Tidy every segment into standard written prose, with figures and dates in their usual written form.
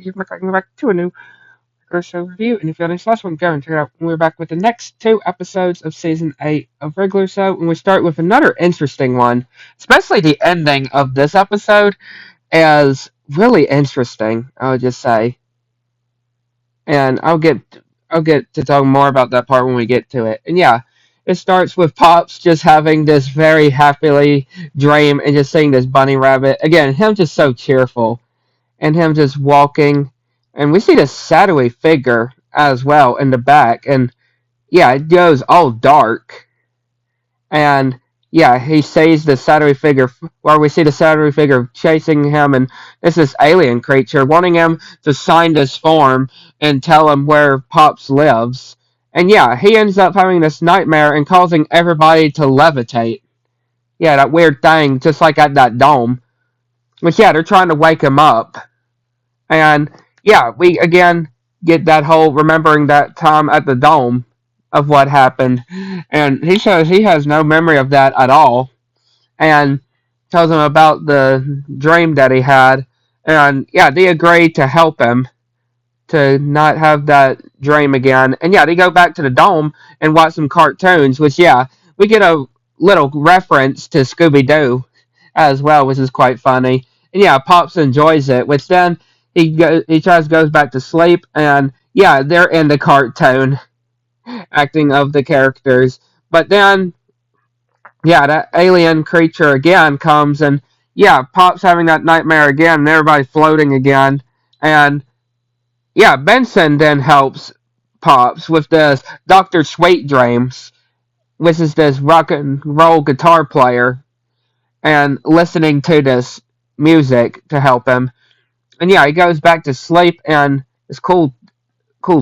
Welcome back to a new show review. And if you haven't last one, go and check it out. We're back with the next two episodes of season 8 of Regular Show, and we start with another interesting one. Especially the ending of this episode is really interesting, I would just say. And I'll get to talk more about that part when we get to it. And yeah, it starts with Pops just having this very happily dream and just seeing this bunny rabbit. Again, him just so cheerful and him just walking. And we see this shadowy figure as well in the back. And yeah, it goes all dark. And yeah, he sees the shadowy figure, or we see the shadowy figure chasing him, and it's this alien creature wanting him to sign this form and tell him where Pops lives. And yeah, he ends up having this nightmare and causing everybody to levitate. Yeah, that weird thing, just like at that dome. Which, yeah, they're trying to wake him up. And yeah, we again get that whole remembering that time at the dome of what happened. And he says he has no memory of that at all. And tells him about the dream that he had. And yeah, they agree to help him to not have that dream again. And yeah, they go back to the dome and watch some cartoons, which yeah, we get a little reference to Scooby Doo as well, which is quite funny. And yeah, Pops enjoys it, which then he tries goes back to sleep, and yeah, they're in the cartoon acting of the characters. But then yeah, that alien creature again comes, and yeah, Pops having that nightmare again, and everybody's floating again, and yeah, Benson then helps Pops with this Doctor Sweet Dreams, which is this rock and roll guitar player, and listening to this music to help him. And yeah, he goes back to sleep, and it's cool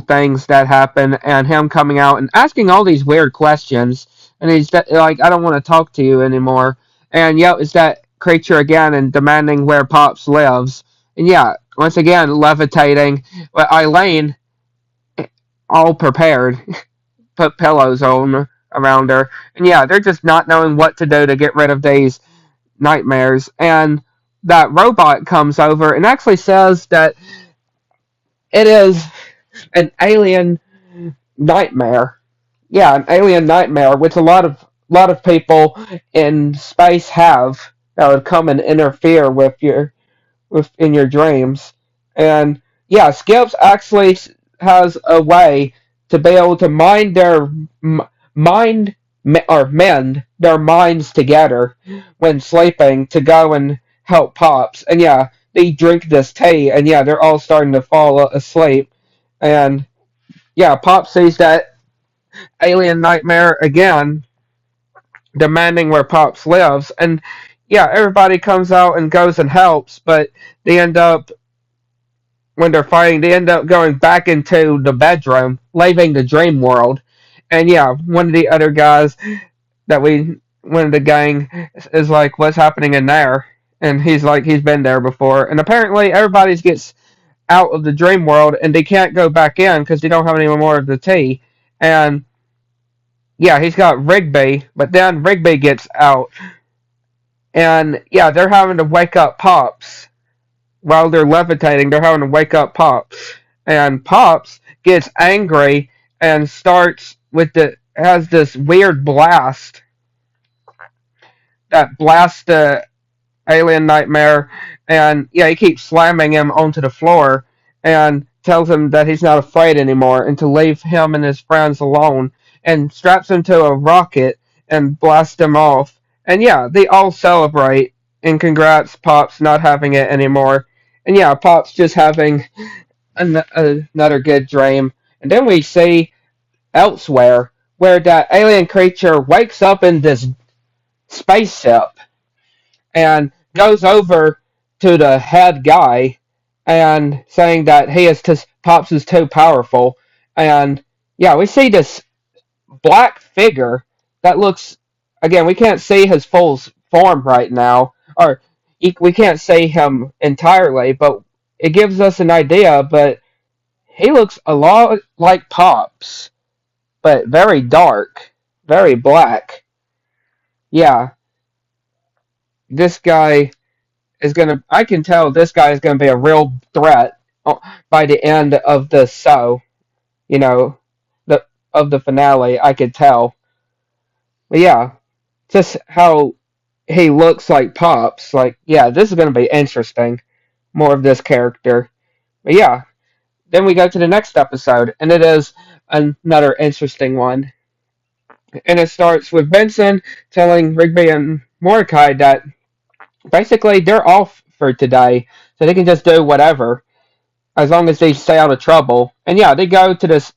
things that happen, and him coming out and asking all these weird questions, and he's like, I don't want to talk to you anymore. And yeah, it's that creature again and demanding where Pops lives. And yeah, once again levitating. But Eileen, all prepared, put pillows on around her, and yeah, they're just not knowing what to do to get rid of these nightmares. And that robot comes over and actually says that it is an alien nightmare. Yeah, an alien nightmare, which a lot of people in space have that would come and interfere in your dreams. And yeah, Skips actually has a way to be able to mind or mend their minds together when sleeping to go and help Pops. And yeah, they drink this tea, and yeah, they're all starting to fall asleep. And yeah, Pops sees that alien nightmare again, demanding where Pops lives. And yeah, everybody comes out and goes and helps, but they end up, when they're fighting, they end up going back into the bedroom, leaving the dream world. And yeah, one of the other guys one of the gang is like, what's happening in there? And he's like, he's been there before. And apparently, everybody gets out of the dream world and they can't go back in because they don't have any more of the tea. And yeah, he's got Rigby, but then Rigby gets out, and yeah, they're having to wake up Pops while they're levitating. They're having to wake up Pops, and Pops gets angry and starts with the has this weird blast that blasts the alien nightmare, and yeah, he keeps slamming him onto the floor and tells him that he's not afraid anymore and to leave him and his friends alone, and straps him to a rocket and blasts him off. And yeah, they all celebrate and congrats Pops not having it anymore. And yeah, Pops just having another good dream. And then we see elsewhere where that alien creature wakes up in this spaceship and goes over to the head guy and saying that Pops is too powerful. And yeah, we see this black figure that looks, again, we can't see his full form right now, or we can't see him entirely, but it gives us an idea. But he looks a lot like Pops, but very dark, very black. Yeah, this guy I can tell this guy is gonna be a real threat by the end of the show, you know, the of the finale, I could tell. But yeah, just how he looks like Pops. Like, yeah, this is going to be interesting. More of this character. But yeah, then we go to the next episode, and it is another interesting one. And it starts with Benson telling Rigby and Mordecai that basically they're off for today, so they can just do whatever as long as they stay out of trouble. And yeah, they go to this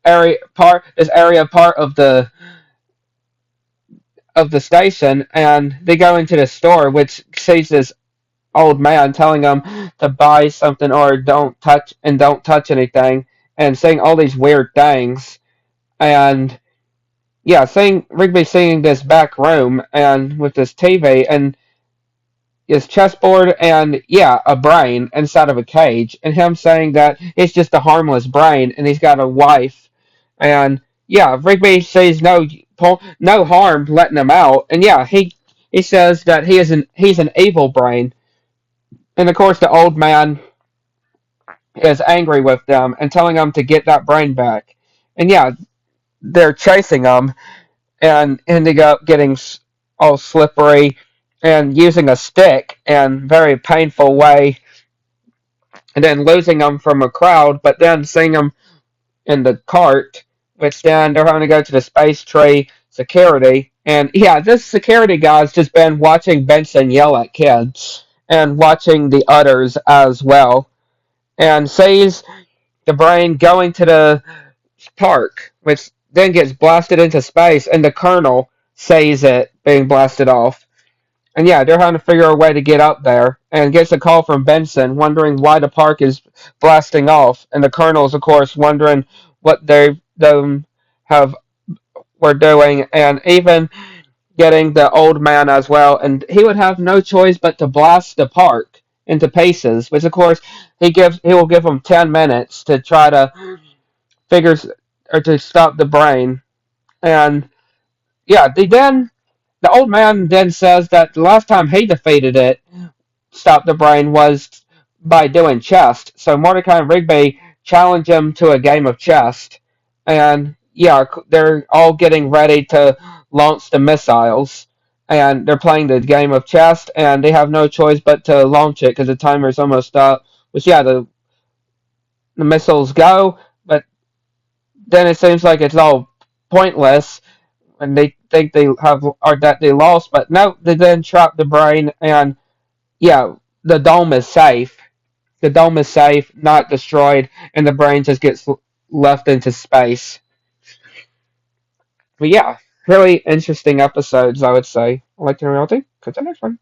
area part of the station, and they go into the store, which sees this old man telling them to buy something or don't touch anything, and saying all these weird things. And yeah, seeing Rigby seeing this back room and with this TV and his chessboard and yeah, a brain inside of a cage, and him saying that it's just a harmless brain and he's got a wife, and yeah, Rigby says no harm letting him out, and yeah, he says that he's an evil brain, and of course the old man is angry with them and telling them to get that brain back, and yeah, they're chasing him and ending up getting all slippery and using a stick in very painful way, and then losing them from a crowd, but then seeing them in the cart, which then they're having to go to the space tree security. And yeah, this security guy's just been watching Benson yell at kids and watching the others as well, and sees the brain going to the park, which then gets blasted into space, and the colonel sees it being blasted off. And yeah, they're having to figure a way to get up there, and gets a call from Benson wondering why the park is blasting off, and the colonel's of course wondering what they have were doing, and even getting the old man as well, and he would have no choice but to blast the park into pieces, which of course he will give him 10 minutes to try to figure or to stop the brain, and yeah, the old man then says that the last time he defeated it, stop the brain, was by doing chess. So Mordecai and Rigby challenge him to a game of chess, and yeah, they're all getting ready to launch the missiles, and they're playing the game of chess, and they have no choice but to launch it because the timer's almost up. Which yeah, the missiles go, but then it seems like it's all pointless, and they think they have or that they lost, but no, they then trap the brain, and yeah, the dome is safe. The dome is safe, not destroyed, and the brain just gets left into space. But yeah, really interesting episodes, I would say. I'd like to know what you think. Catch you next one.